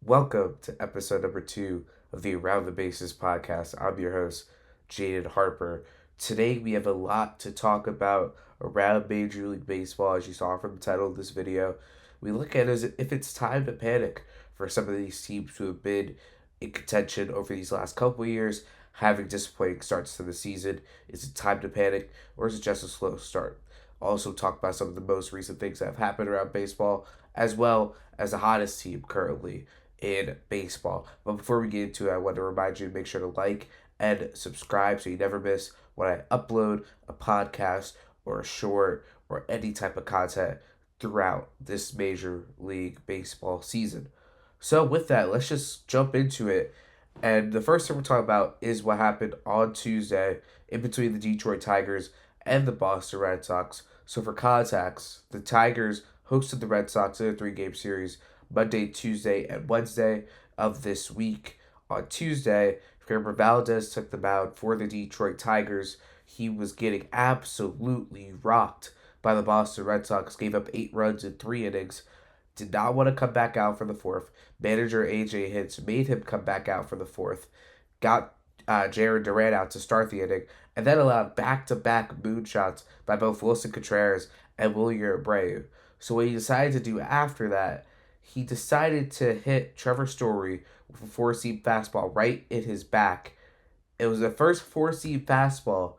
Welcome to episode number 2 of the Around the Bases podcast. I'm your host, Jaden Harper. Today we have a lot to talk about around Major League Baseball, as you saw from the title of this video. We look at it as if it's time to panic for some of these teams who have been in contention over these last couple of years, having disappointing starts to the season. Is it time to panic, or is it just a slow start? Also talk about some of the most recent things that have happened around baseball, as well as the hottest team currently in baseball. But before we get into it, I want to remind you to make sure to like and subscribe so you never miss when I upload a podcast or a short or any type of content throughout this Major League Baseball season. So with that, let's just jump into it. And the first thing we're talking about is what happened on Tuesday in between the Detroit Tigers and the Boston Red Sox. So for context, the Tigers hosted the Red Sox in a 3-game series Monday, Tuesday, and Wednesday of this week. On Tuesday, Framber Valdez took the mound for the Detroit Tigers. He was getting absolutely rocked by the Boston Red Sox, gave up 8 runs in 3 innings, did not want to come back out for the fourth. Manager A.J. Hinch made him come back out for the fourth, got Jared Durant out to start the inning, and then allowed back-to-back moonshots by both Wilson Contreras and Wilyer Abreu. So what he decided to do after that, he decided to hit Trevor Story with a four-seam fastball right in his back. It was the first four-seam fastball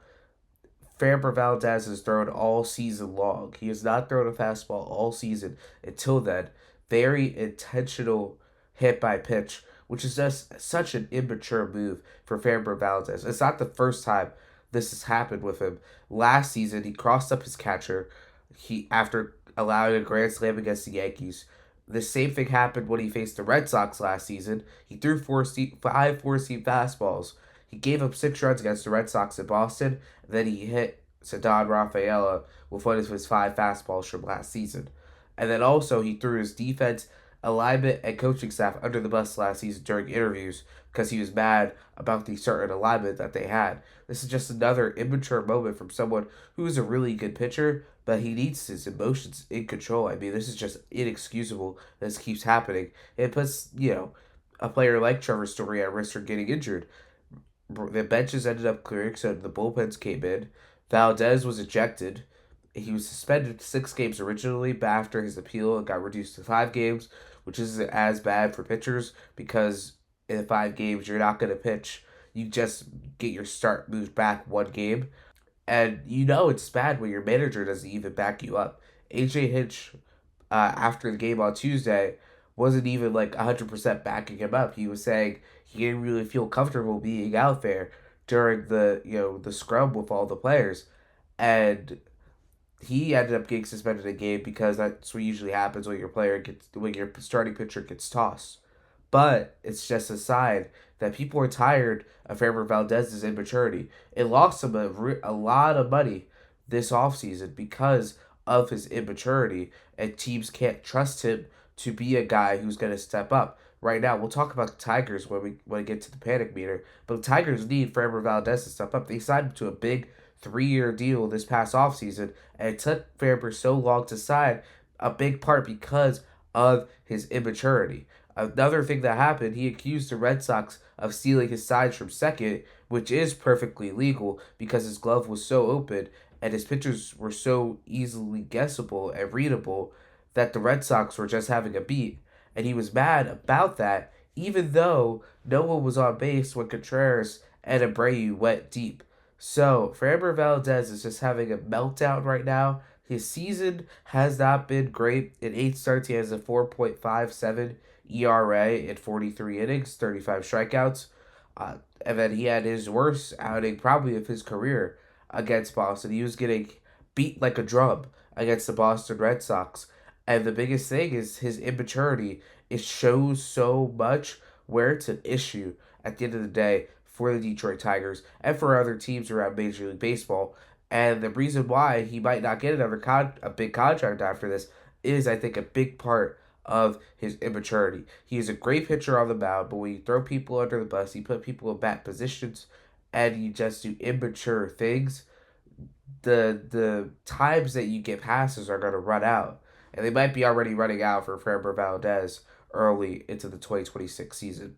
Framber Valdez has thrown all season long. He has not thrown a fastball all season until then. Very intentional hit by pitch, which is just such an immature move for Framber Valdez. It's not the first time this has happened with him. Last season, he crossed up his catcher. After allowing a grand slam against the Yankees. The same thing happened when he faced the Red Sox last season. He threw 5 four-seam fastballs. He gave up 6 runs against the Red Sox in Boston. And then he hit Ceddanne Rafaela with one of his 5 fastballs from last season. And then also he threw his defense, alignment, and coaching staff under the bus last season during interviews because he was mad about the certain alignment that they had. This is just another immature moment from someone who is a really good pitcher, but he needs his emotions in control. I mean, this is just inexcusable. This keeps happening. It puts, a player like Trevor Story at risk for getting injured. The benches ended up clearing, so the bullpens came in. Valdez was ejected. He was suspended 6 games originally, but after his appeal, it got reduced to 5 games, which isn't as bad for pitchers because in 5 games, you're not going to pitch. You just get your start moved back 1 game. And it's bad when your manager doesn't even back you up. A.J. Hinch, after the game on Tuesday, wasn't even like 100% backing him up. He was saying he didn't really feel comfortable being out there during the scrum with all the players. And he ended up getting suspended a game because that's what usually happens when your starting pitcher gets tossed. But it's just a sign that people are tired of Framber Valdez's immaturity. It lost him a lot of money this offseason because of his immaturity, and teams can't trust him to be a guy who's going to step up. Right now, we'll talk about the Tigers when we get to the panic meter, but the Tigers need Framber Valdez to step up. They signed him to a big 3-year deal this past offseason, and it took Framber so long to sign, a big part because of his immaturity. Another thing that happened, he accused the Red Sox of stealing his signs from second, which is perfectly legal because his glove was so open and his pitches were so easily guessable and readable that the Red Sox were just having a beat. And he was mad about that, even though no one was on base when Contreras and Abreu went deep. So, Framber Valdez is just having a meltdown right now. His season has not been great. In 8 starts, he has a 4.57 ERA in 43 innings, 35 strikeouts. And then he had his worst outing probably of his career against Boston. He was getting beat like a drum against the Boston Red Sox. And the biggest thing is his immaturity. It shows so much where it's an issue at the end of the day for the Detroit Tigers and for other teams around Major League Baseball. And the reason why he might not get a big contract after this is, I think, a big part of his immaturity. He is a great pitcher on the mound, but when you throw people under the bus, you put people in bad positions, and you just do immature things, the times that you get passes are going to run out. And they might be already running out for Framber Valdez early into the 2026 season.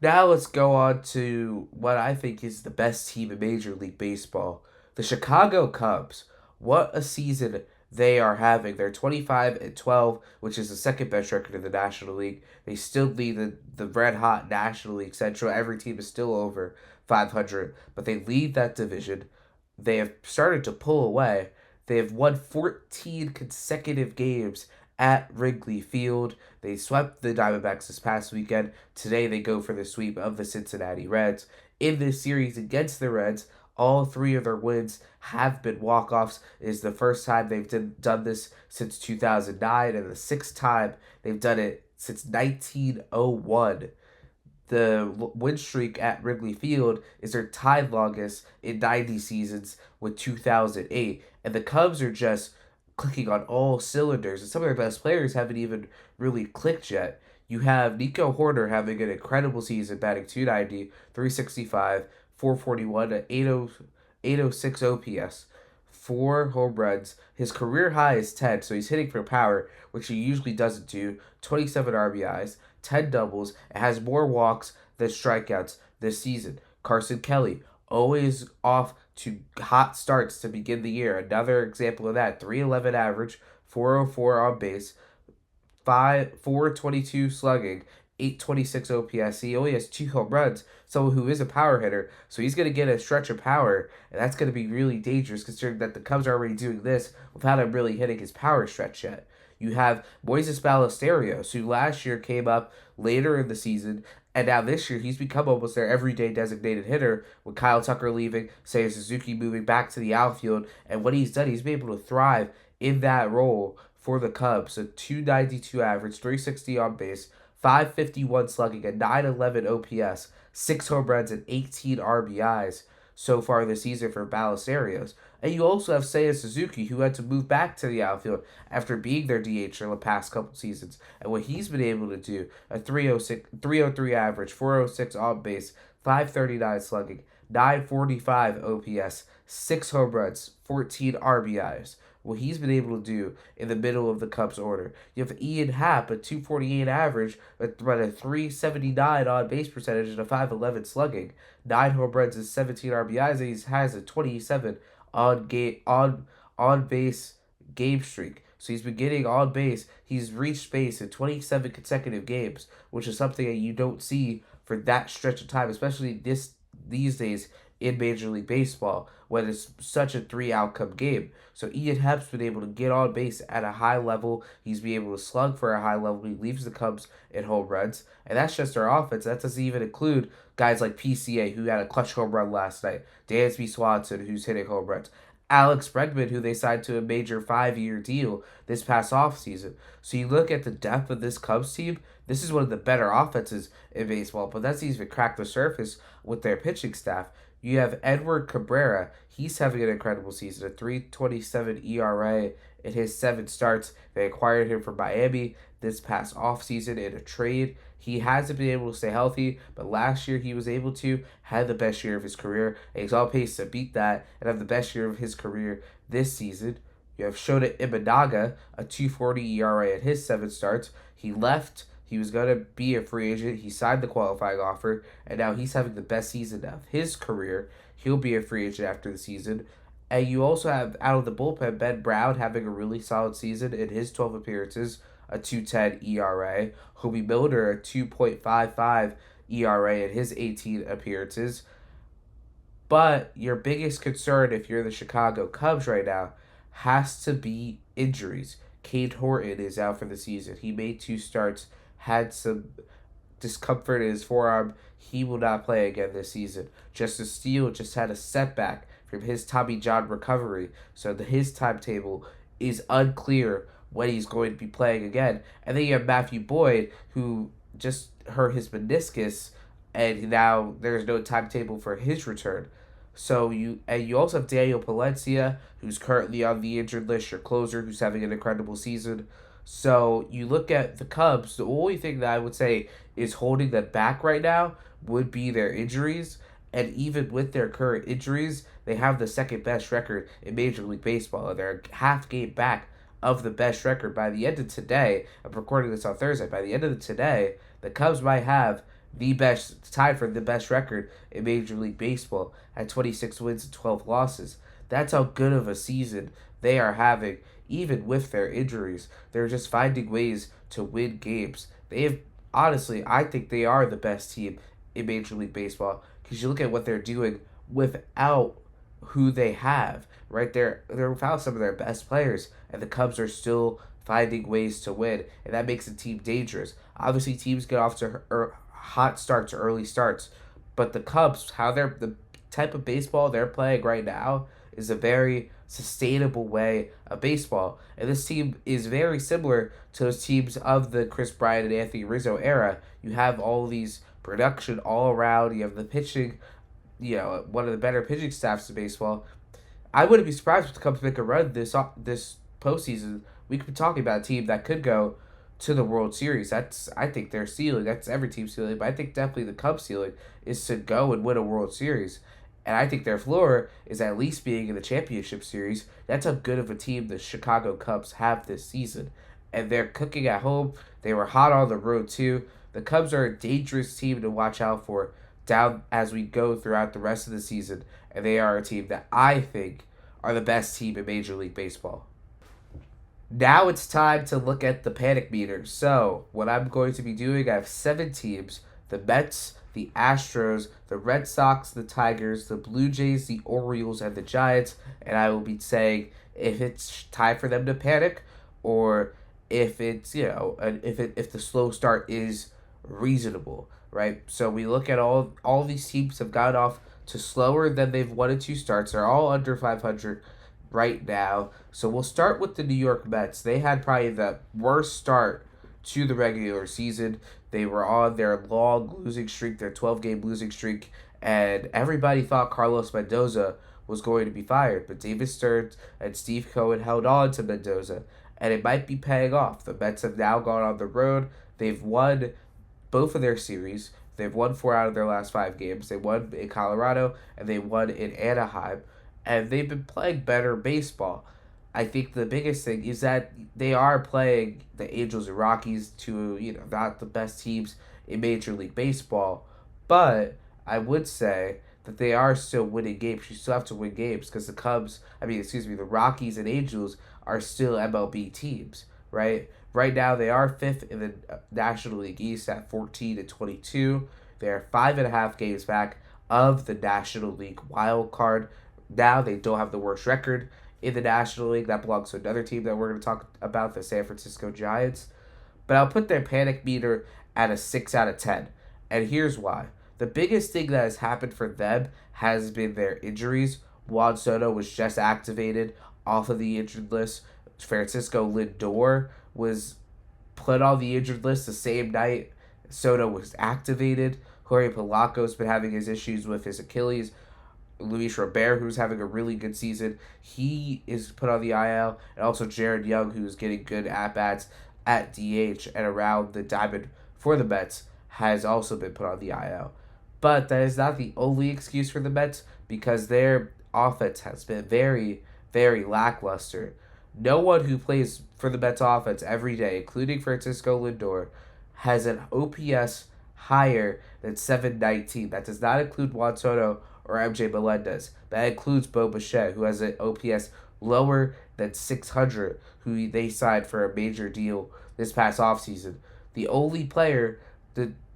Now let's go on to what I think is the best team in Major League Baseball, the Chicago Cubs. What a season they are having. They're 25-12, which is the second best record in the National League. They still lead the red hot National League Central. Every team is still over 500, but they lead that division. They have started to pull away. They have won 14 consecutive games at Wrigley Field. They swept the Diamondbacks this past weekend. Today they go for the sweep of the Cincinnati Reds. In this series against the Reds, all three of their wins have been walk-offs. It is the first time they've done this since 2009 and the sixth time they've done it since 1901. The win streak at Wrigley Field is their tied longest in 90 seasons with 2008. And the Cubs are just clicking on all cylinders. And some of their best players haven't even really clicked yet. You have Nico Horner having an incredible season, batting 290, 365, 441, and 806 OPS. 4 home runs. His career high is 10, so he's hitting for power, which he usually doesn't do. 27 RBIs, 10 doubles, and has more walks than strikeouts this season. Carson Kelly, always off to hot starts to begin the year. Another example of that, 311 average, 404 on base, 422 slugging, 826 OPS. He only has 2 home runs, someone who is a power hitter. So he's going to get a stretch of power, and that's going to be really dangerous considering that the Cubs are already doing this without him really hitting his power stretch yet. You have Moises Ballesteros, who last year came up later in the season, and now this year he's become almost their everyday designated hitter with Kyle Tucker leaving, Seiya Suzuki moving back to the outfield, and what he's done, he's been able to thrive in that role for the Cubs. A 292 average, 360 on base, 551 slugging, a 911 OPS, 6 home runs, and 18 RBIs so far this season for Ballesteros. And you also have Seiya Suzuki, who had to move back to the outfield after being their DH for the past couple seasons. And what he's been able to do, a 303 average, 406 on base, 539 slugging, 945 OPS, 6 home runs, 14 RBIs. What he's been able to do in the middle of the Cubs order. You have Ian Happ, a 248 average, but a 379 on base percentage and a 511 slugging, 9 home runs and 17 RBIs, and he has a 27 on base game streak. So he's been getting on base. He's reached base in 27 consecutive games, which is something that you don't see for that stretch of time, especially these days in Major League Baseball when it's such a 3 outcome game. So Ian Happ's been able to get on base at a high level. He's been able to slug for a high level. He leaves the Cubs in home runs. And that's just their offense. That doesn't even include guys like PCA, who had a clutch home run last night. Dansby Swanson, who's hitting home runs. Alex Bregman, who they signed to a major 5-year deal this past offseason. So you look at the depth of this Cubs team, this is one of the better offenses in baseball, but that's even cracked the surface with their pitching staff. You have Edward Cabrera. He's having an incredible season, a 3.27 ERA in his 7 starts. They acquired him from Miami this past offseason in a trade. He hasn't been able to stay healthy, but last year he was able to, had the best year of his career, and he's on pace to beat that and have the best year of his career this season. You have Shota Imanaga, a 2.40 ERA in his 7 starts. He left. He was going to be a free agent. He signed the qualifying offer, and now he's having the best season of his career. He'll be a free agent after the season. And you also have, out of the bullpen, Ben Brown having a really solid season in his 12 appearances, a 2.10 ERA. Hobie Milner, a 2.55 ERA in his 18 appearances. But your biggest concern if you're the Chicago Cubs right now has to be injuries. Cade Horton is out for the season. He made 2 starts, had some discomfort in his forearm. He will not play again this season. Justice Steele just had a setback from his Tommy John recovery, so his timetable is unclear when he's going to be playing again. And then you have Matthew Boyd, who just hurt his meniscus, and now there's no timetable for his return. So you also have Daniel Palencia, who's currently on the injured list, your closer, who's having an incredible season. So you look at the Cubs, the only thing that I would say is holding them back right now would be their injuries. And even with their current injuries, they have the second best record in Major League Baseball. They're half game back of the best record. By the end of today, I'm recording this on Thursday, by the end of today, the Cubs might have tied for the best record in Major League Baseball at 26 wins and 12 losses. That's how good of a season they are having, even with their injuries. They're just finding ways to win games. Honestly, I think they are the best team in Major League Baseball because you look at what they're doing without who they have. Right, they're without some of their best players, and the Cubs are still finding ways to win, and that makes the team dangerous. Obviously, teams get off to hot starts, early starts, but the Cubs, the type of baseball they're playing right now, is a very sustainable way of baseball, and this team is very similar to those teams of the Chris Bryant and Anthony Rizzo era. You have all these production all around. You have the pitching, one of the better pitching staffs in baseball. I wouldn't be surprised if the Cubs make a run this postseason. We could be talking about a team that could go to the World Series. That's, I think, their ceiling. That's every team's ceiling, but I think definitely the Cubs' ceiling is to go and win a World Series. And I think their floor is at least being in the championship series. That's how good of a team the Chicago Cubs have this season. And they're cooking at home. They were hot on the road, too. The Cubs are a dangerous team to watch out for down as we go throughout the rest of the season. And they are a team that I think are the best team in Major League Baseball. Now it's time to look at the panic meter. So, what I'm going to be doing, I have 7 teams. The Mets, the Astros, the Red Sox, the Tigers, the Blue Jays, the Orioles, and the Giants. And I will be saying if it's time for them to panic or if it's, if the slow start is reasonable, right? So we look at all these teams have gotten off to slower than they've wanted to starts. They're all under 500 right now. So we'll start with the New York Mets. They had probably the worst start to the regular season. They were on their long losing streak, their 12-game losing streak, and everybody thought Carlos Mendoza was going to be fired. But David Stearns and Steve Cohen held on to Mendoza, and it might be paying off. The Mets have now gone on the road. They've won both of their series. They've won 4 out of their last 5 games. They won in Colorado, and they won in Anaheim. And they've been playing better baseball. I think the biggest thing is that they are playing the Angels and Rockies, not the best teams in Major League Baseball. But I would say that they are still winning games. You still have to win games because the Rockies and Angels are still MLB teams, right? Right now, they are 5th in the National League East at 14-22. They are 5.5 games back of the National League wild card. Now they don't have the worst record in the National League. That belongs to another team that we're going to talk about, the San Francisco Giants. But I'll put their panic meter at a 6 out of 10. And here's why. The biggest thing that has happened for them has been their injuries. Juan Soto was just activated off of the injured list. Francisco Lindor was put on the injured list the same night Soto was activated. Jorge Polanco's been having his issues with his Achilles. Luis Robert, who's having a really good season, he is put on the IL. And also Jared Young, who's getting good at-bats at DH and around the diamond for the Mets, has also been put on the IL. But that is not the only excuse for the Mets because their offense has been very, very lackluster. No one who plays for the Mets offense every day, including Francisco Lindor, has an OPS higher than 719. That does not include Juan Soto or MJ Melendez. That includes Bo Bichette, who has an OPS lower than 600, who they signed for a major deal this past offseason. The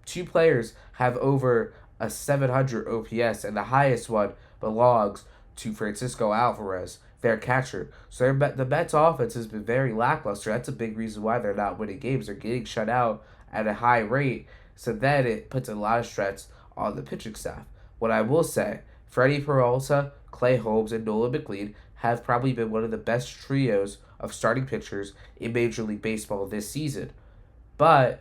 two players have over a 700 OPS, and the highest one belongs to Francisco Alvarez, their catcher. So the Mets offense has been very lackluster. That's a big reason why they're not winning games. They're getting shut out at a high rate. So then it puts a lot of stress on the pitching staff. What I will say, Freddie Peralta, Clay Holmes, and Nolan McLean have probably been one of the best trios of starting pitchers in Major League Baseball this season. But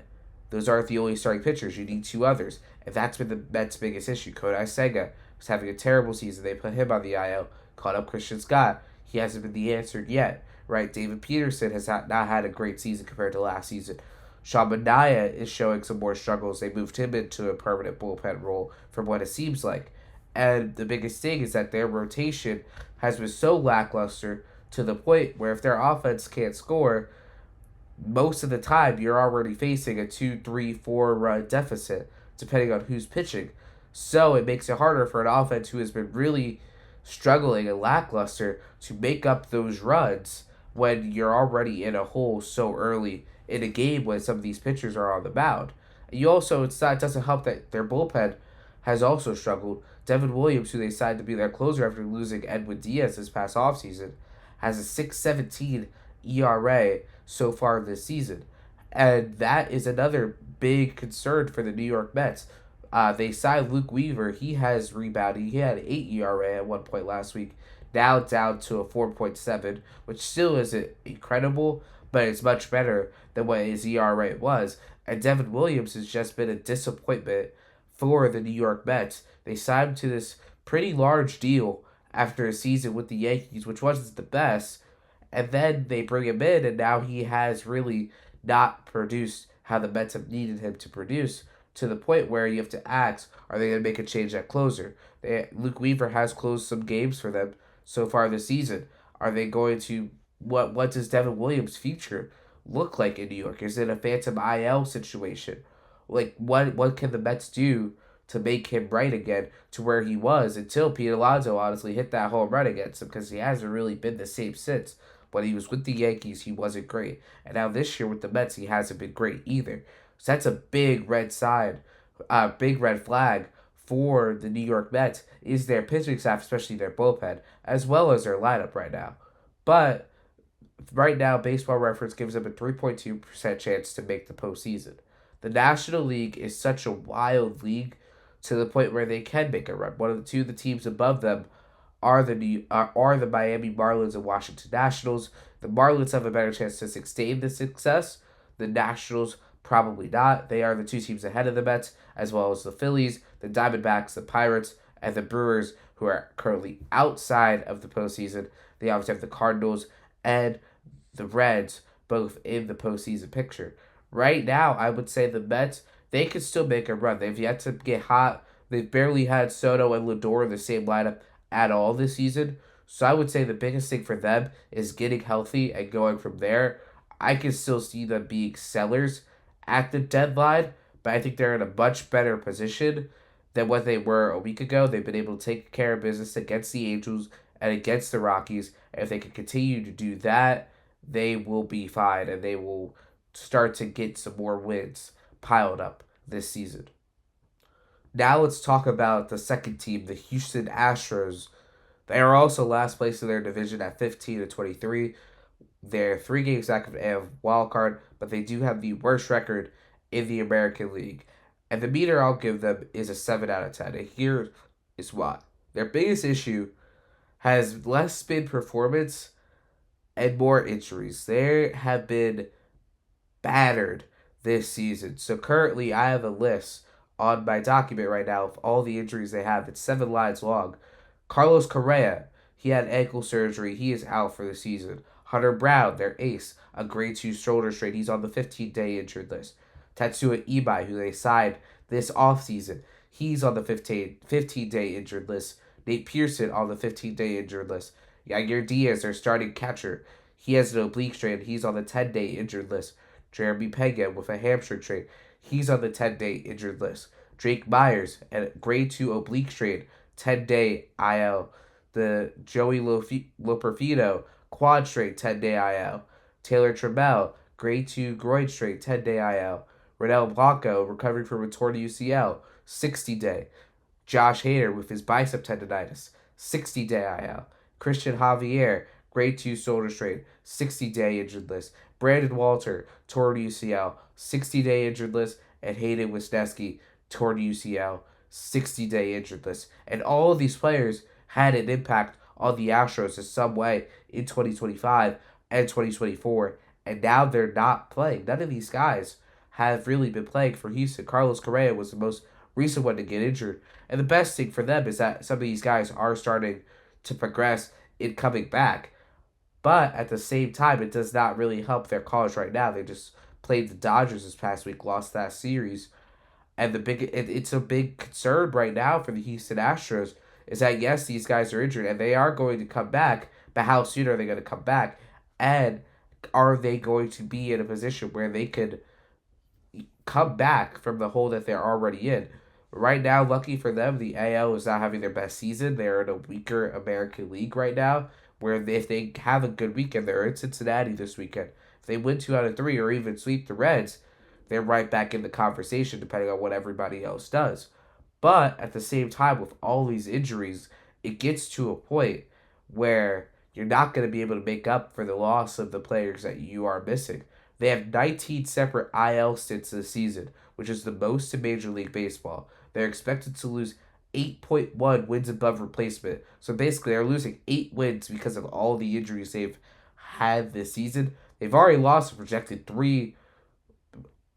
those aren't the only starting pitchers. You need 2 others. And that's been the Mets' biggest issue. Kodai Senga was having a terrible season. They put him on the IL, called up Christian Scott. He hasn't been the answer yet, right? David Peterson has not had a great season compared to last season. Sean Manaea is showing some more struggles. They moved him into a permanent bullpen role from what it seems like. And the biggest thing is that their rotation has been so lackluster, to the point where if their offense can't score, most of the time you're already facing a 2, 3, 4 run deficit, depending on who's pitching. So it makes it harder for an offense who has been really struggling and lackluster to make up those runs when you're already in a hole so early in a game when some of these pitchers are on the mound. You also, it doesn't help that their bullpen has also struggled. Devin Williams, who they signed to be their closer after losing Edwin Diaz this past offseason, has a 6.17 ERA so far this season. And that is another big concern for the New York Mets. They signed Luke Weaver. He has rebounded. He had an 8 ERA at one point last week, now down to a 4.7, which still isn't incredible, but it's much better than what his ERA was. And Devin Williams has just been a disappointment for the New York Mets. They signed him to this pretty large deal after a season with the Yankees, which wasn't the best, and then they bring him in, and now he has really not produced how the Mets have needed him to produce, to the point where you have to ask, are they going to make a change at closer? Luke Weaver has closed some games for them so far this season. Are they going to, what does Devin Williams' future look like in New York? Is it a phantom IL situation? Like, what can the Mets do to make him right again to where he was until Pete Alonso honestly hit that home run against him, because he hasn't really been the same since. When he was with the Yankees, he wasn't great. And now this year with the Mets, he hasn't been great either. So that's a big red big red flag for the New York Mets is their pitching staff, especially their bullpen, as well as their lineup right now. But right now, Baseball Reference gives them a 3.2% chance to make the postseason. The National League is such a wild league to the point where they can make a run. One of the teams above them are the Miami Marlins and Washington Nationals. The Marlins have a better chance to sustain the success. The Nationals probably not. They are the two teams ahead of the Mets, as well as the Phillies, the Diamondbacks, the Pirates, and the Brewers, who are currently outside of the postseason. They obviously have the Cardinals and the Reds, both in the postseason picture. Right now, I would say the Mets, they could still make a run. They've yet to get hot. They've barely had Soto and Lindor in the same lineup at all this season. So I would say the biggest thing for them is getting healthy and going from there. I can still see them being sellers at the deadline, but I think they're in a much better position than what they were a week ago. They've been able to take care of business against the Angels and against the Rockies. And if they can continue to do that, they will be fine and they will start to get some more wins piled up this season. Now let's talk about the second team, the Houston Astros. They are also last place in their division at 15-23. They're 3 games back of a wild card, but they do have the worst record in the American League. And the meter I'll give them is a 7 out of 10. And here is why. Their biggest issue has less spin performance and more injuries. They have been battered this season. So currently I have a list on my document right now of all the injuries they have. It's 7 lines long. Carlos Correa, he had ankle surgery. He is out for the season. Hunter Brown, their ace, a grade 2 shoulder strain. He's on the 15-day injured list. Tatsuya Ibai, who they signed this offseason, he's on the 15-day injured list. Nate Pearson on the 15-day injured list. Yair Diaz, their starting catcher, he has an oblique strain. He's on the 10-day injured list. Jeremy Pena with a hamstring strain. He's on the 10-day injured list. Drake Myers, a grade 2 oblique strain, 10-day IL. The Joey Loperfido, quad strain, 10-day IL. Taylor Trammell, grade 2 groin strain, 10-day IL. Ronel Blanco, recovering from a torn UCL, 60-day. Josh Hader with his bicep tendonitis, 60-day IL. Christian Javier, grade 2 shoulder strain, 60-day injured list. Brandon Walter, torn UCL, 60-day injured list. And Hayden Wesneski, torn UCL, 60-day injured list. And all of these players had an impact on the Astros in some way in 2025 and 2024. And now they're not playing. None of these guys have really been playing for Houston. Carlos Correa was the most recent one to get injured. And the best thing for them is that some of these guys are starting to progress in coming back. But at the same time, it does not really help their cause right now. They just played the Dodgers this past week, lost that series. And it's a big concern right now for the Houston Astros is that, yes, these guys are injured and they are going to come back, but how soon are they going to come back? And are they going to be in a position where they could come back from the hole that they're already in? Right now, lucky for them, the AL is not having their best season. They're in a weaker American League right now, where if they have a good weekend, they're in Cincinnati this weekend. If they win 2 out of 3 or even sweep the Reds, they're right back in the conversation, depending on what everybody else does. But at the same time, with all these injuries, it gets to a point where you're not going to be able to make up for the loss of the players that you are missing. They have 19 separate IL stints this season, which is the most in Major League Baseball. They're expected to lose 8.1 wins above replacement. So basically, they're losing 8 wins because of all the injuries they've had this season. They've already lost a projected 3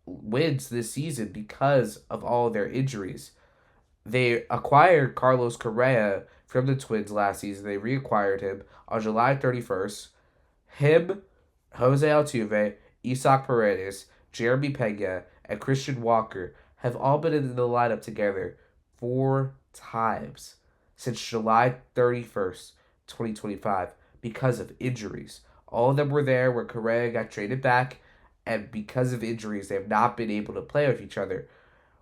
wins this season because of all of their injuries. They acquired Carlos Correa from the Twins last season. They reacquired him on July 31st. Him, Jose Altuve, Isaac Paredes, Jeremy Pena, and Christian Walker have all been in the lineup together 4 times since July 31st, 2025, because of injuries. All of them were there when Correa got traded back, and because of injuries, they have not been able to play with each other,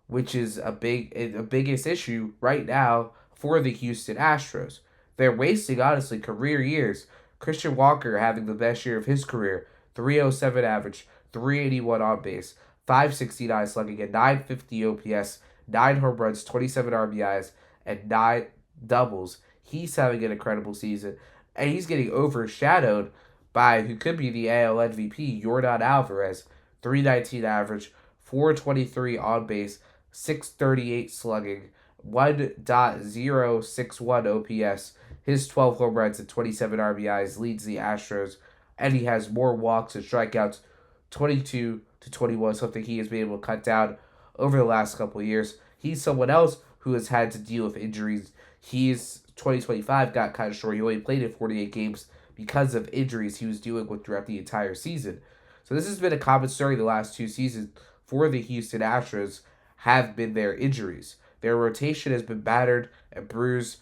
which is a biggest issue right now for the Houston Astros. They're wasting, honestly, career years. Christian Walker having the best year of his career, 307 average, 381 on base, 569 slugging, and 950 OPS, 9 home runs, 27 RBIs, and 9 doubles. He's having an incredible season, and he's getting overshadowed by who could be the AL MVP, Yordan Alvarez, 319 average, 423 on base, 638 slugging, 1.061 OPS. His 12 home runs and 27 RBIs leads the Astros, and he has more walks and strikeouts, 22 to 21, something he has been able to cut down over the last couple of years. He's someone else who has had to deal with injuries. He's 2025 got kind of short. He only played in 48 games because of injuries he was dealing with throughout the entire season. So this has been a common story the last 2 seasons for the Houston Astros, have been their injuries. Their rotation has been battered and bruised.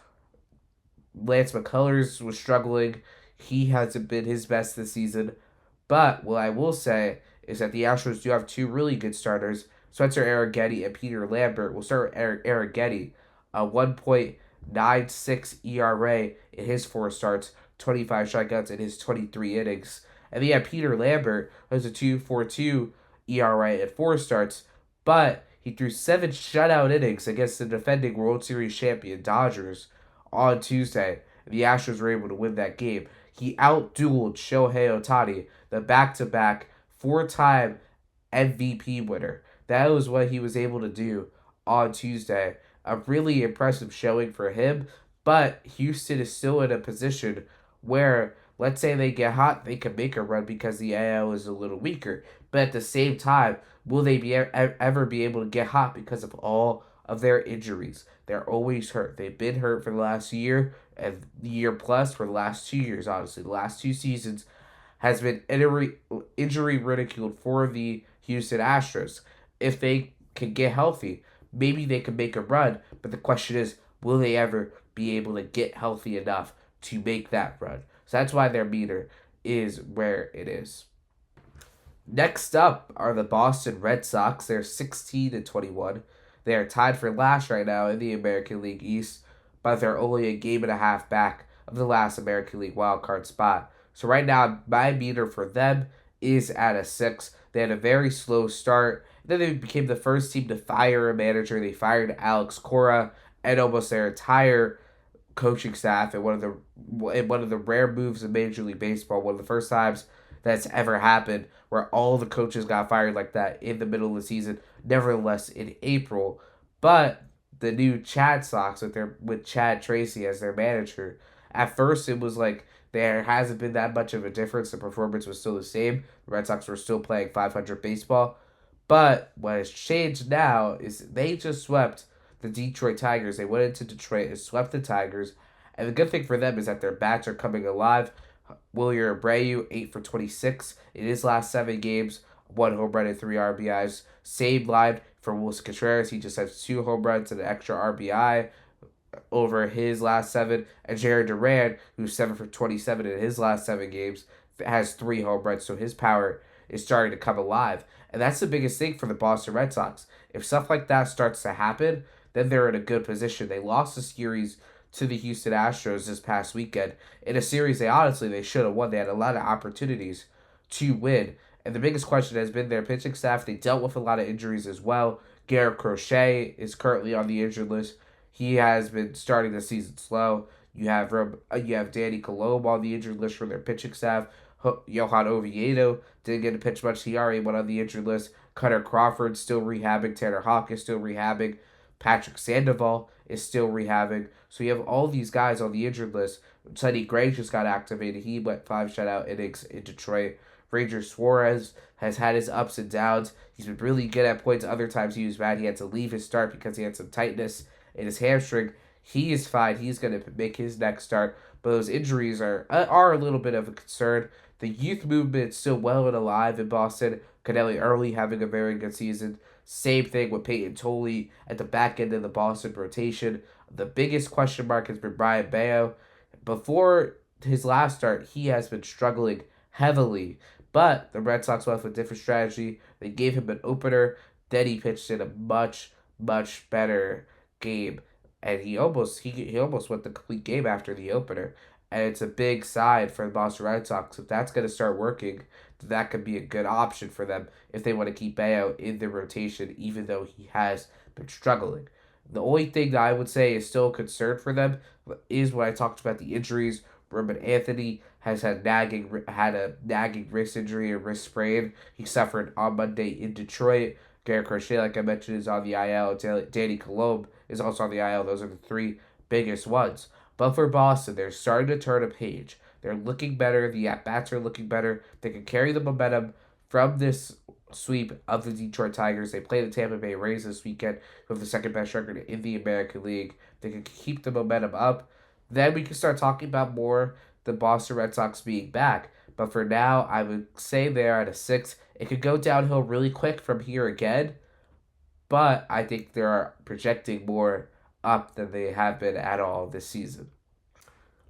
Lance McCullers was struggling. He hasn't been his best this season. But what I will say is that the Astros do have 2 really good starters, Spencer Arrighetti and Peter Lambert. We'll start with Arrighetti, a 1.96 ERA in his 4 starts, 25 strikeouts in his 23 innings. And then you have Peter Lambert, who has a 2.42 ERA at 4 starts, but he threw 7 shutout innings against the defending World Series champion Dodgers on Tuesday. The Astros were able to win that game. He outdueled Shohei Ohtani, the back-to-back 4-time MVP winner. That was what he was able to do on Tuesday. A really impressive showing for him, but Houston is still in a position where, let's say they get hot, they can make a run because the AL is a little weaker. But at the same time, will they ever be able to get hot because of all of their injuries? They're always hurt. They've been hurt for the last year and the year plus for the last 2 years, honestly. The last 2 seasons has been injury ridiculed for the Houston Astros. If they can get healthy, maybe they can make a run. But the question is, will they ever be able to get healthy enough to make that run? So that's why their meter is where it is. Next up are the Boston Red Sox. They're 16-21. They are tied for last right now in the American League East, but they're only a game and a half back of the last American League wildcard spot. So right now, my meter for them is at a 6. They had a very slow start. Then they became the first team to fire a manager. They fired Alex Cora and almost their entire coaching staff in one of the rare moves in Major League Baseball. One of the first times that's ever happened where all the coaches got fired like that in the middle of the season. Nevertheless, in April, but the new Chad Sox with Chad Tracy as their manager. At first, it was like there hasn't been that much of a difference. The performance was still the same. The Red Sox were still playing .500 baseball. But what has changed now is they just swept the Detroit Tigers. They went into Detroit and swept the Tigers. And the good thing for them is that their bats are coming alive. Wilyer Abreu, 8 for 26 in his last 7 games, 1 home run and 3 RBIs. Same line for Wilson Contreras. He just has 2 home runs and an extra RBI. over his last 7, and Jared Duran, who's 7 for 27 in his last 7 games, has 3 home runs. So his power is starting to come alive, and that's the biggest thing for the Boston Red Sox. If stuff like that starts to happen, then they're in a good position. They lost the series to the Houston Astros this past weekend in a series they should have won. They had a lot of opportunities to win. And the biggest question has been their pitching staff. They dealt with a lot of injuries as well. Garrett Crochet is currently on the injured list. He has been starting the season slow. You have Danny Colombo on the injured list for their pitching staff. Johan Oviedo didn't get to pitch much. He already went on the injured list. Cutter Crawford still rehabbing. Tanner Houck is still rehabbing. Patrick Sandoval is still rehabbing. So you have all these guys on the injured list. Sonny Gray just got activated. He went 5 shutout innings in Detroit. Ranger Suarez has had his ups and downs. He's been really good at points. Other times he was bad. He had to leave his start because he had some tightness in his hamstring. He is fine. He's going to make his next start. But those injuries are a little bit of a concern. The youth movement is still well and alive in Boston. Canelli Early having a very good season. Same thing with Peyton Tolley at the back end of the Boston rotation. The biggest question mark has been Brian Bayo. Before his last start, he has been struggling heavily. But the Red Sox went with a different strategy. They gave him an opener. Then he pitched in a much, much better game. And he almost went the complete game after the opener. And it's a big sign for the Boston Red Sox. If that's going to start working, that could be a good option for them if they want to keep Bayo in the rotation, even though he has been struggling. The only thing that I would say is still a concern for them is when I talked about the injuries. Roman Anthony has had a nagging wrist injury and wrist sprain. He suffered on Monday in Detroit. Garrett Crochet, like I mentioned, is on the IL. Danny Colombo is also on the IL. Those are the 3 biggest ones. But for Boston, they're starting to turn a page. They're looking better. The at-bats are looking better. They can carry the momentum from this sweep of the Detroit Tigers. They play the Tampa Bay Rays this weekend, who have the second-best record in the American League. They can keep the momentum up. Then we can start talking about more the Boston Red Sox being back. But for now, I would say they're at a 6. It could go downhill really quick from here again. But I think they're projecting more up than they have been at all this season.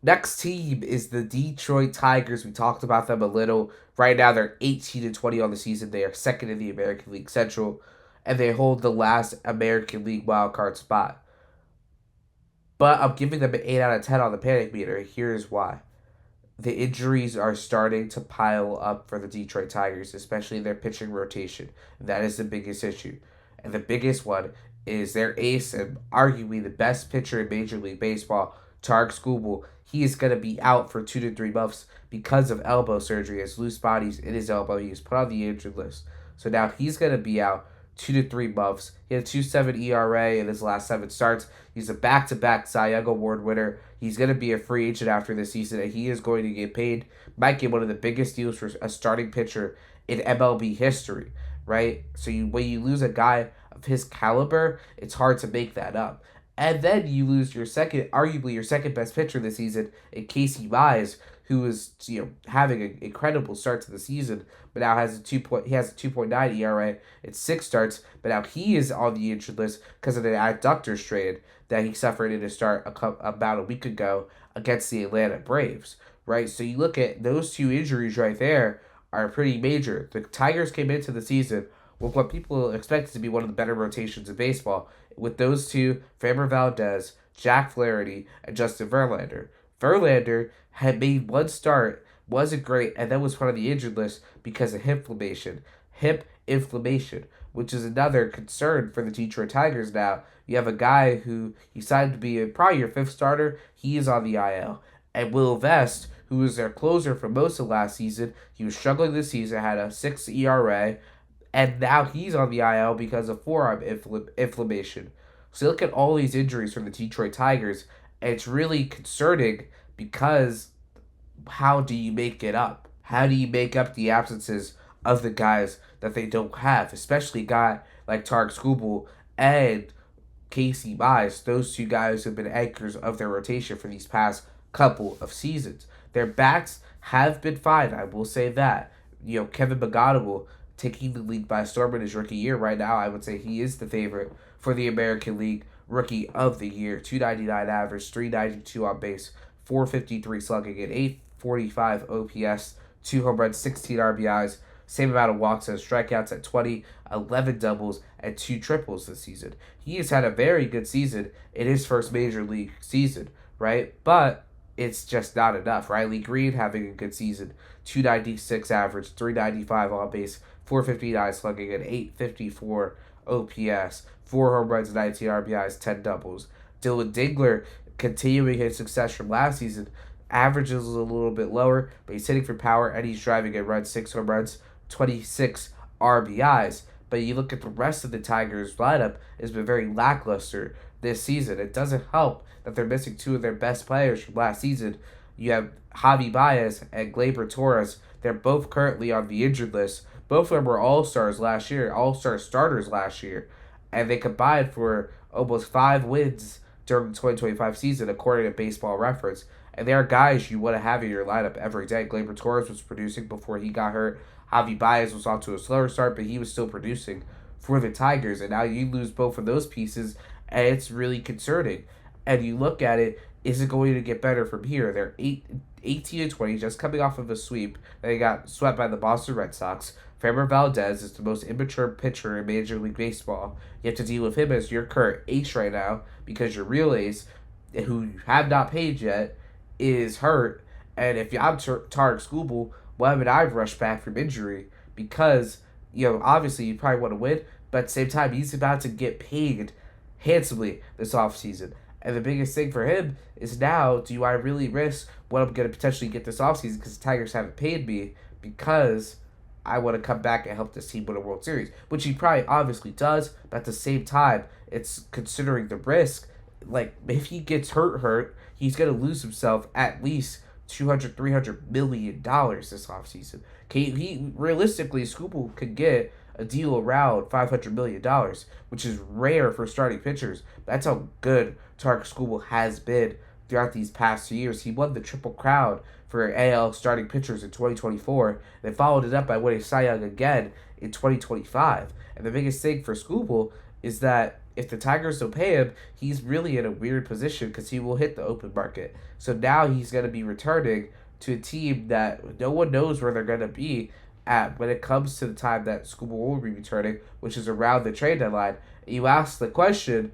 Next team is the Detroit Tigers. We talked about them a little. Right now, they're 18-20 on the season. They are second in the American League Central, and they hold the last American League wildcard spot. But I'm giving them an 8 out of 10 on the panic meter. Here's why. The injuries are starting to pile up for the Detroit Tigers, especially their pitching rotation. That is the biggest issue. And the biggest one is their ace and arguably the best pitcher in Major League Baseball, Tarek Skubal. He is going to be out for 2 to 3 months because of elbow surgery, as loose bodies in his elbow. He was put on the injured list. So now he's going to be out 2 to 3 months. He had a 2.7 ERA in his last 7 starts. He's a back-to-back Cy Young Award winner. He's going to be a free agent after this season, and he is going to get paid. Might get one of the biggest deals for a starting pitcher in MLB history, right? So when you lose a guy of his caliber, it's hard to make that up. And then you lose arguably your second best pitcher this season in Casey Mize, who is having an incredible start to the season, but now has a 2.9 ERA in 6 starts, but now he is on the injured list because of the adductor strain that he suffered in his start about a week ago against the Atlanta Braves, right? So you look at those 2 injuries right there are pretty major. The Tigers came into the season with what people expected to be one of the better rotations in baseball, with those 2, Framber Valdez, Jack Flaherty, and Justin Verlander. Verlander had made 1 start, wasn't great, and then was put on the injured list because of hip inflammation, which is another concern for the Detroit Tigers now. You have a guy who he signed to be probably your 5th starter. He is on the IL. And Will Vest, who was their closer for most of last season, he was struggling this season, had a 6 ERA, and now he's on the IL because of forearm inflammation. So look at all these injuries from the Detroit Tigers, and it's really concerning because how do you make it up? How do you make up the absences of the guys that they don't have, especially a guy like Tarek Skubal and Casey Mize? Those 2 guys have been anchors of their rotation for these past couple of seasons. Their bats have been fine, I will say that. Kevin McGonigal taking the league by storm in his rookie year right now, I would say he is the favorite for the American League Rookie of the Year. 299 average, 392 on base, 453 slugging, and 845 OPS, 2 home runs, 16 RBIs, same amount of walks and strikeouts at 20, 11 doubles, and 2 triples this season. He has had a very good season in his first major league season, right? But it's just not enough. Riley Green having a good season, 296 average, 395 on base, 459 slugging, and 854 OPS, 4 home runs, 19 RBIs, 10 doubles. Dylan Dingler continuing his success from last season. Average is a little bit lower, but he's hitting for power and he's driving a run, 6 home runs, 26 RBIs. But you look at the rest of the Tigers lineup, it's been very lackluster this season. It doesn't help that they're missing 2 of their best players from last season. You have Javi Baez and Gleyber Torres. They're both currently on the injured list. Both of them were all-stars last year, all-star starters last year. And they combined for almost 5 wins during the 2025 season, according to Baseball Reference. And they are guys you want to have in your lineup every day. Gleyber Torres was producing before he got hurt. Javi Baez was off to a slower start, but he was still producing for the Tigers. And now you lose both of those pieces, and it's really concerning. And you look at it, is it going to get better from here? They're 18-20, just coming off of a sweep. They got swept by the Boston Red Sox. Framber Valdez is the most immature pitcher in Major League Baseball. You have to deal with him as your current ace right now because your real ace, who you have not paid yet, is hurt. And if I'm Tarek Skubal, why would I rush back from injury? Because, obviously you probably want to win, but at the same time, he's about to get paid handsomely this offseason. And the biggest thing for him is now, do I really risk what I'm going to potentially get this offseason because the Tigers haven't paid me because I want to come back and help this team win a World Series, which he probably obviously does, but at the same time, it's considering the risk. Like, if he gets hurt, he's going to lose himself at least $200-300 million this offseason. He realistically, Skubal could get a deal around $500 million, which is rare for starting pitchers. That's how good Tarek Skubal has been throughout these past years. He won the Triple Crown for AL starting pitchers in 2024, then followed it up by winning Cy Young again in 2025. And the biggest thing for Skubal is that if the Tigers don't pay him, he's really in a weird position because he will hit the open market. So now he's going to be returning to a team that no one knows where they're going to be at when it comes to the time that Skubal will be returning, which is around the trade deadline. You ask the question,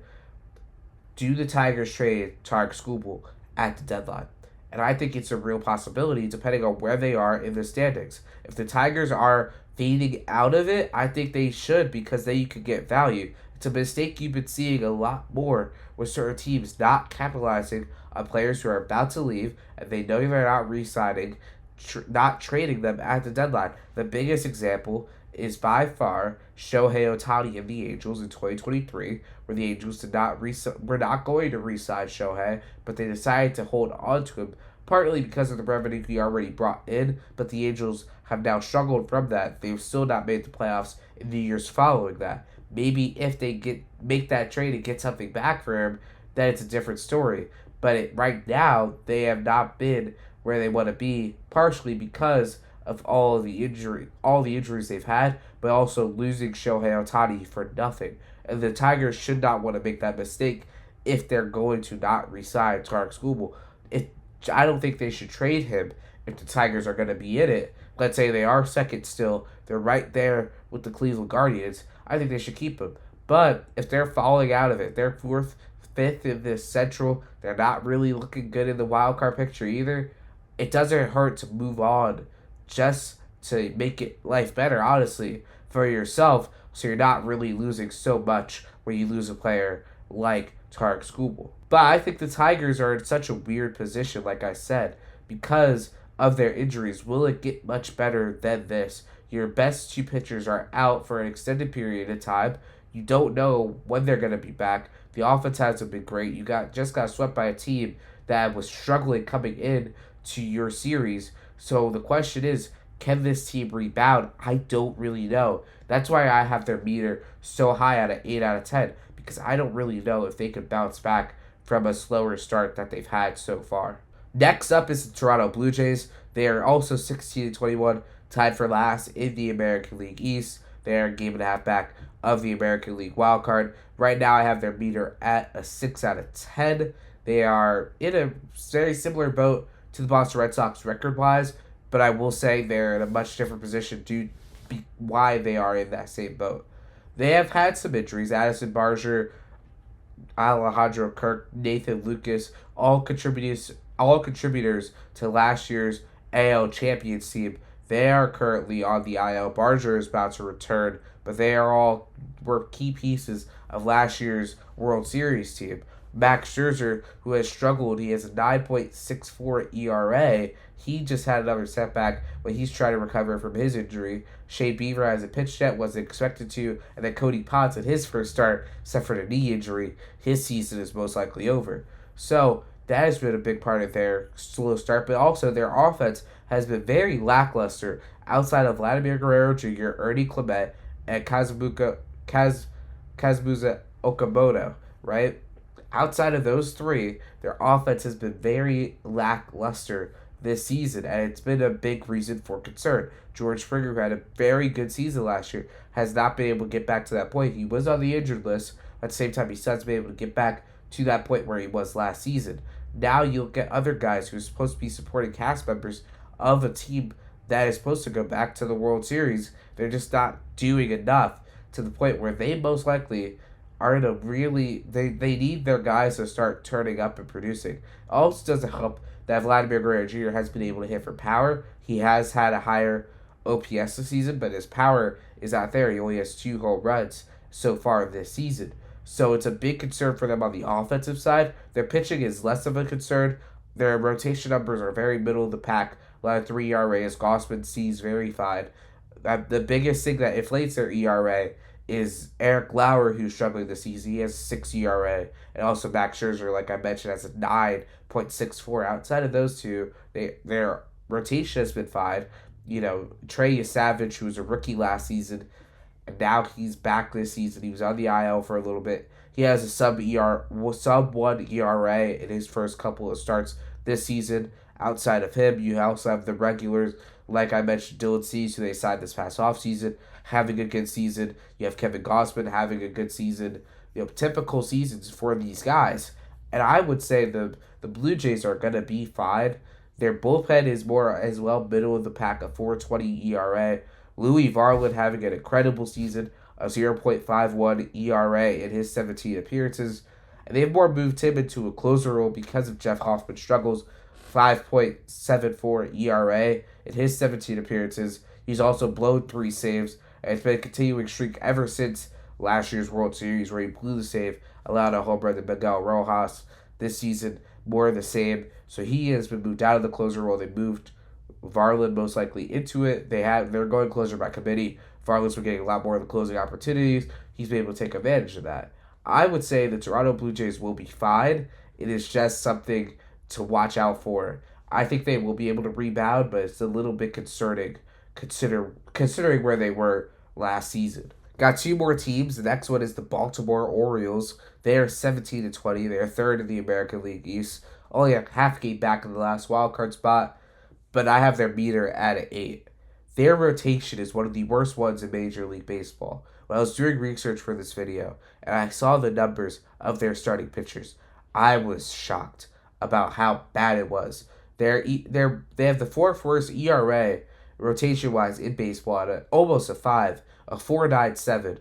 do the Tigers trade Tarek Skubal at the deadline? And I think it's a real possibility depending on where they are in the standings. If the Tigers are fading out of it, I think they should because then you could get value. It's a mistake you've been seeing a lot more with certain teams not capitalizing on players who are about to leave and they know they're not re-signing, not trading them at the deadline. The biggest example is by far Shohei Ohtani and the Angels in 2023, where the Angels were not going to re-sign Shohei, but they decided to hold on to him, partly because of the revenue he already brought in, but the Angels have now struggled from that. They've still not made the playoffs in the years following that. Maybe if they make that trade and get something back for him, then it's a different story. But right now, they have not been where they want to be, partially because of all the injuries they've had, but also losing Shohei Ohtani for nothing. And the Tigers should not want to make that mistake if they're going to not re-sign Tarek Skubal. I don't think they should trade him if the Tigers are going to be in it. Let's say they are second still, they're right there with the Cleveland Guardians. I think they should keep him. But if they're falling out of it, they're 4th, 5th in this Central, they're not really looking good in the wild card picture either, it doesn't hurt to move on just to make it life better, honestly, for yourself, so you're not really losing so much when you lose a player like Tarek Skubal. But I think the Tigers are in such a weird position, like I said, because of their injuries. Will it get much better than this? Your best 2 pitchers are out for an extended period of time. You don't know when they're going to be back. The offense hasn't been great. You just got swept by a team that was struggling coming in to your series. So the question is, can this team rebound? I don't really know. That's why I have their meter so high at an 8 out of 10, because I don't really know if they could bounce back from a slower start that they've had so far. Next up is the Toronto Blue Jays. They are also 16-21, tied for last in the American League East. They are a game and a half back of the American League wildcard. Right now, I have their meter at a 6 out of 10. They are in a very similar boat to the Boston Red Sox record-wise, but I will say they're in a much different position due to why they are in that same boat. They have had some injuries. Addison Barger, Alejandro Kirk, Nathan Lucas, all contributors to last year's AL Champions team. They are currently on the IL. Barger is about to return, but they were key pieces of last year's World Series team. Max Scherzer, who has struggled, he has a 9.64 ERA. He just had another setback when he's trying to recover from his injury. Shea Beaver hasn't pitched yet, wasn't expected to, and then Cody Potts at his first start suffered a knee injury. His season is most likely over. So that has been a big part of their slow start, but also their offense has been very lackluster outside of Vladimir Guerrero Jr., Ernie Clement, and Kazumuza Okamoto, right? Outside of those three, their offense has been very lackluster this season, and it's been a big reason for concern. George Springer, who had a very good season last year, has not been able to get back to that point. He was on the injured list. At the same time, he still hasn't been able to get back to that point where he was last season. Now you'll get other guys who are supposed to be supporting cast members of a team that is supposed to go back to the World Series. They're just not doing enough to the point where they most likely are in a really... They need their guys to start turning up and producing. It also doesn't help that Vladimir Guerrero Jr. has been able to hit for power. He has had a higher OPS this season, but his power is not there. He only has 2 home runs so far this season. So it's a big concern for them on the offensive side. Their pitching is less of a concern. Their rotation numbers are very middle of the pack. A lot of 3 ERAs. Gossman sees very fine. The biggest thing that inflates their ERA is Eric Lauer, who's struggling this season. He has 6 ERA. And also Max Scherzer, like I mentioned, has a 9.64. Outside of those two, their rotation has been fine. Trey Savage, who was a rookie last season, and now he's back this season. He was on the IL for a little bit. He has a sub 1 ERA in his first couple of starts this season. Outside of him, you also have the regulars, like I mentioned, Dylan Cease, who they signed this past offseason, having a good season. You have Kevin Gausman having a good season. Typical seasons for these guys. And I would say the Blue Jays are going to be fine. Their bullpen is more as well middle of the pack, a 4.20 ERA. Louis Varland having an incredible season, a 0.51 ERA in his 17 appearances. And they've more moved him into a closer role because of Jeff Hoffman's struggles. 5.74 ERA in his 17 appearances. He's also blown 3 saves, and it's been a continuing streak ever since last year's World Series, where he blew the save, allowed a home run to Miguel Rojas. This season, more of the same. So he has been moved out of the closer role. They moved Varland most likely into it. They're going closer by committee. Varland's been getting a lot more of the closing opportunities. He's been able to take advantage of that. I would say the Toronto Blue Jays will be fine. It is just something to watch out for. I think they will be able to rebound, but it's a little bit concerning considering where they were last season. Got 2 more teams. The next one is the Baltimore Orioles. They are 17-20. They are 3rd in the American League East. Only a half game back in the last wildcard spot, but I have their meter at an 8. Their rotation is one of the worst ones in Major League Baseball. When I was doing research for this video, and I saw the numbers of their starting pitchers, I was shocked about how bad it was. They have the 4th worst ERA rotation-wise in baseball at almost a 5, a 4.97.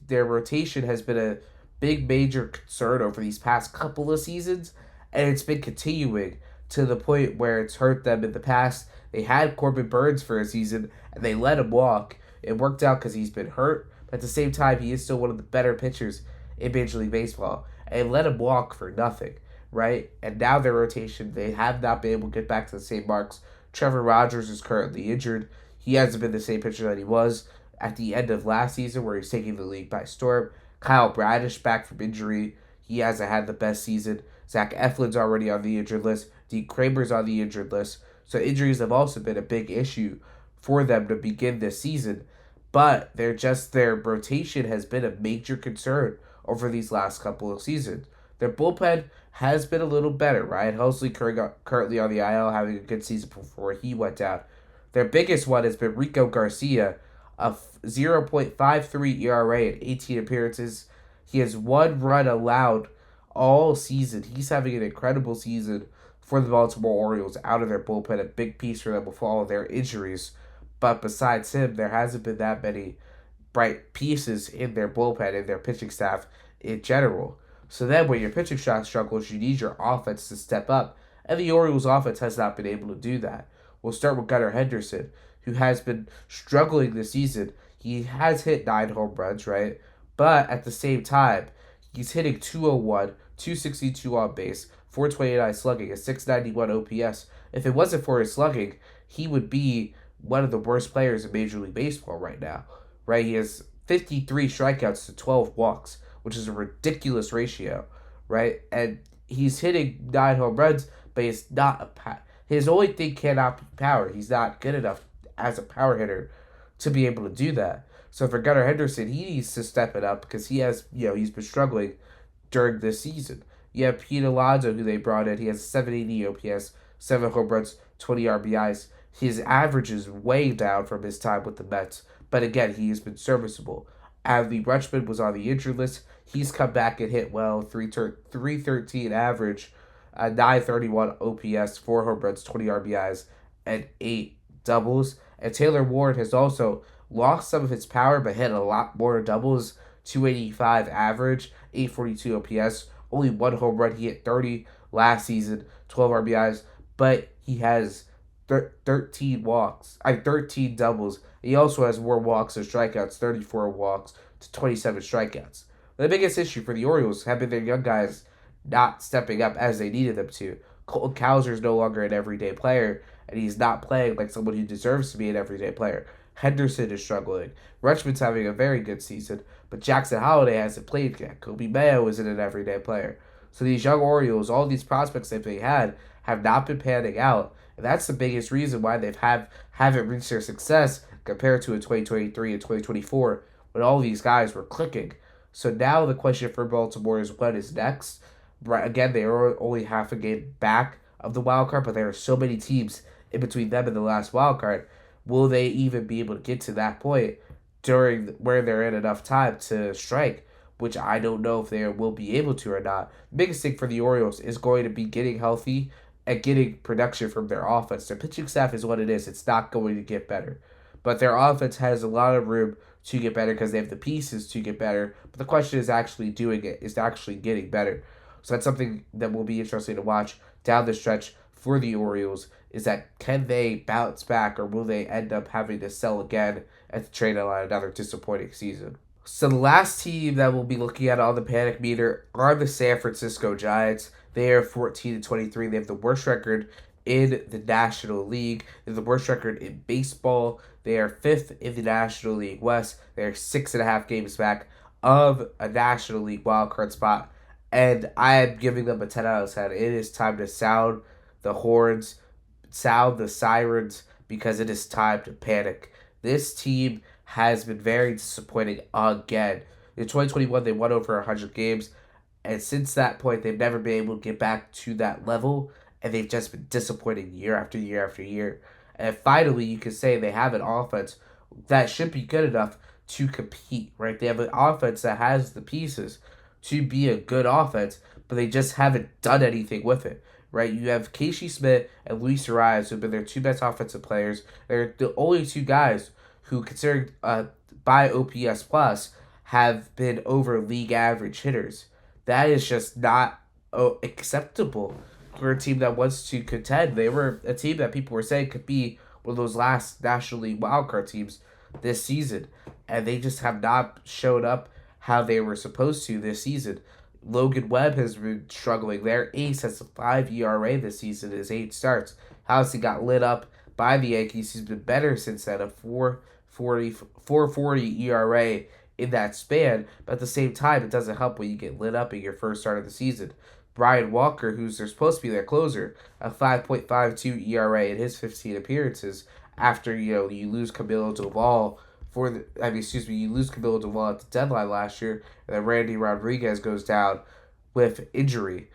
Their rotation has been a big major concern over these past couple of seasons, and it's been continuing to the point where it's hurt them in the past. They had Corbin Burns for a season, and they let him walk. It worked out because he's been hurt, but at the same time, he is still one of the better pitchers in Major League Baseball, and let him walk for nothing, right? And now their rotation, they have not been able to get back to the same marks. Trevor Rogers is currently injured. He hasn't been the same pitcher that he was at the end of last season, where he's taking the league by storm. Kyle Bradish back from injury. He hasn't had the best season. Zach Eflin's already on the injured list. Dean Kramer's on the injured list. So injuries have also been a big issue for them to begin this season. But their rotation has been a major concern over these last couple of seasons. Their bullpen has been a little better. Ryan Helsley currently on the IL, having a good season before he went down. Their biggest one has been Rico Garcia, a 0.53 ERA in 18 appearances. He has 1 run allowed all season. He's having an incredible season for the Baltimore Orioles out of their bullpen. A big piece for them with all of their injuries. But besides him, there hasn't been that many bright pieces in their bullpen and their pitching staff in general. So then when your pitching staff struggles, you need your offense to step up. And the Orioles offense has not been able to do that. We'll start with Gunnar Henderson, who has been struggling this season. He has hit 9 home runs, right? But at the same time, he's hitting 201, 262 on base, 429 slugging, a 691 OPS. If it wasn't for his slugging, he would be one of the worst players in Major League Baseball right now. Right? He has 53 strikeouts to 12 walks, which is a ridiculous ratio, right? And he's hitting 9 home runs, but he's not his only thing cannot be power. He's not good enough as a power hitter to be able to do that. So for Gunnar Henderson, he needs to step it up because he's been struggling during this season. You have Pete Alonso, who they brought in. He has 780 OPS, 7 home runs, 20 RBIs. His average is way down from his time with the Mets, but again, he has been serviceable. Adley Rutschman was on the injured list. He's come back and hit well, 313 average, 931 OPS, 4 home runs, 20 RBIs, and 8 doubles. And Taylor Ward has also lost some of his power, but hit a lot more doubles, 285 average, 842 OPS, only 1 home run. He hit 30 last season, 12 RBIs, but he has 13 walks, 13 doubles. He also has more walks than strikeouts, 34 walks to 27 strikeouts. The biggest issue for the Orioles have been their young guys not stepping up as they needed them to. Colton Cowser is no longer an everyday player, and he's not playing like someone who deserves to be an everyday player. Henderson is struggling. Rutschman's having a very good season, but Jackson Holliday hasn't played yet. Kobe Mayo isn't an everyday player. So these young Orioles, all these prospects that they had, have not been panning out. And that's the biggest reason why haven't reached their success compared to in 2023 and 2024 when all these guys were clicking. So now the question for Baltimore is what is next? Right, again, they are only half a game back of the wild card, but there are so many teams in between them and the last wild card. Will they even be able to get to that point during where they're in enough time to strike? Which I don't know if they will be able to or not. The biggest thing for the Orioles is going to be getting healthy and getting production from their offense. Their pitching staff is what it is. It's not going to get better. But their offense has a lot of room to get better because they have the pieces to get better. But the question is actually doing it, is actually getting better. So that's something that will be interesting to watch down the stretch for the Orioles, is that can they bounce back or will they end up having to sell again at the trade deadline, another disappointing season. So the last team that we'll be looking at on the panic meter are the San Francisco Giants. They are 14-23. They have the worst record in the National League. They have the worst record in baseball. They are 5th in the National League West. They are 6.5 games back of a National League wildcard spot. And I am giving them a 10 out of 10. It is time to sound the horns, sound the sirens, because it is time to panic. This team has been very disappointing again. In 2021, they won over 100 games. And since that point, they've never been able to get back to that level. And they've just been disappointing year after year after year. And finally, you can say they have an offense that should be good enough to compete, right? They have an offense that has the pieces to be a good offense, but they just haven't done anything with it, right? You have Casey Smith and Luis Arias, who have been their 2 best offensive players. They're the only 2 guys who, considered by OPS plus, have been over league average hitters. That is just not acceptable for a team that wants to contend. They were a team that people were saying could be one of those last National League wildcard teams this season, and they just have not showed up how they were supposed to this season. Logan Webb has been struggling. Their ace has a 5 ERA this season, his 8 starts. Housey got lit up by the Yankees. He's been better since then, a 4.40 ERA in that span, but at the same time, it doesn't help when you get lit up in your first start of the season. Brian Walker, who's supposed to be their closer, a 5.52 ERA in his 15 appearances after you lose Camilo Doval you lose Camilo Doval at the deadline last year, and then Randy Rodriguez goes down with injury.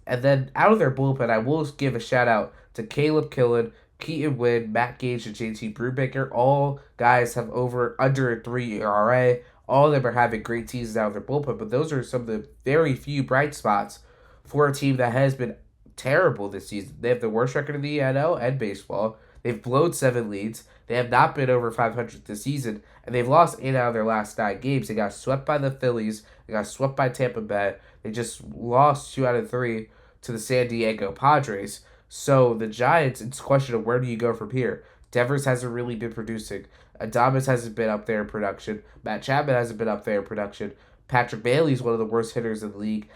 And then out of their bullpen, I will give a shout out to Caleb Killen, Keaton Wynn, Matt Gage, and JT Brubaker, all guys have under a 3 ERA. All of them are having great seasons out of their bullpen, but those are some of the very few bright spots for a team that has been terrible this season. They have the worst record in the NL and baseball. They've blown 7 leads. They have not been over 500 this season, and they've lost 8 out of their last 9 games. They got swept by the Phillies. They got swept by Tampa Bay. They just lost 2 out of 3 to the San Diego Padres. So the Giants, it's a question of where do you go from here? Devers hasn't really been producing. Adames hasn't been up there in production. Matt Chapman hasn't been up there in production. Patrick Bailey's one of the worst hitters in the league.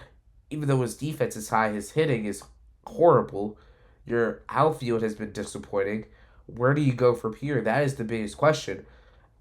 Even though his defense is high, his hitting is horrible. Your outfield has been disappointing. Where do you go from here? That is the biggest question.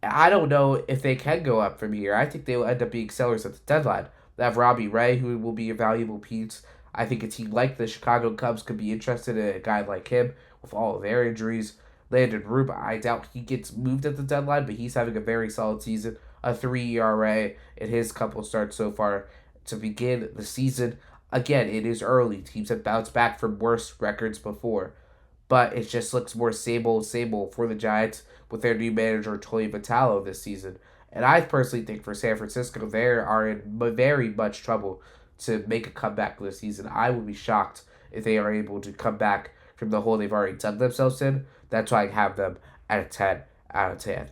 I don't know if they can go up from here. I think they will end up being sellers at the deadline. They have Robbie Ray, who will be a valuable piece. I think a team like the Chicago Cubs could be interested in a guy like him with all of their injuries. Landon Rube, I doubt he gets moved at the deadline, but he's having a very solid season. A 3 ERA in his couple starts so far to begin the season. Again, it is early. Teams have bounced back from worse records before. But it just looks more same old for the Giants with their new manager, Tony Vitello, this season. And I personally think for San Francisco, they are in very much trouble to make a comeback this season. I would be shocked if they are able to come back from the hole they've already dug themselves in. That's why I have them at a 10 out of 10.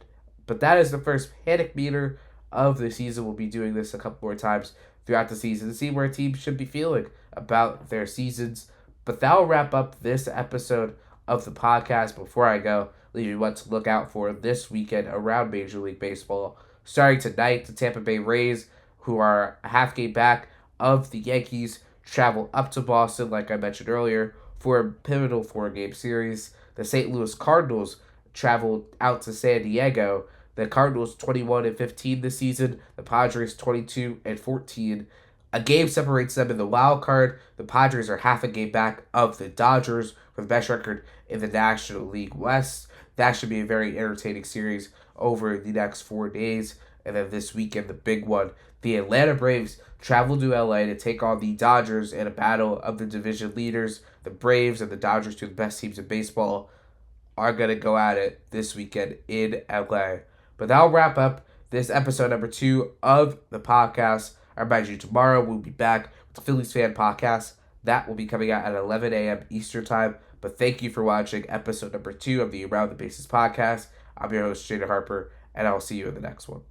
But that is the first panic meter of the season. We'll be doing this a couple more times throughout the season to see where teams should be feeling about their seasons. But that'll wrap up this episode of the podcast. Before I go, leave you what to look out for this weekend around Major League Baseball. Starting tonight, the Tampa Bay Rays, who are a half game back of the Yankees, travel up to Boston, like I mentioned earlier, for a pivotal 4-game series. The St. Louis Cardinals travel out to San Diego. The Cardinals 21-15 this season. The Padres 22-14. A game separates them in the wild card. The Padres are half a game back of the Dodgers for the best record in the National League West. That should be a very entertaining series over the next 4 days. And then this weekend, the big one, the Atlanta Braves travel to LA to take on the Dodgers in a battle of the division leaders. The Braves and the Dodgers, two of the best teams in baseball, are going to go at it this weekend in LA. But that'll wrap up this episode number 2 of the podcast. I remind you, tomorrow we'll be back with the Phillies Fan Podcast. That will be coming out at 11 a.m. Eastern Time. But thank you for watching episode number 2 of the Around the Bases podcast. I'm your host, Jaden Harper, and I'll see you in the next one.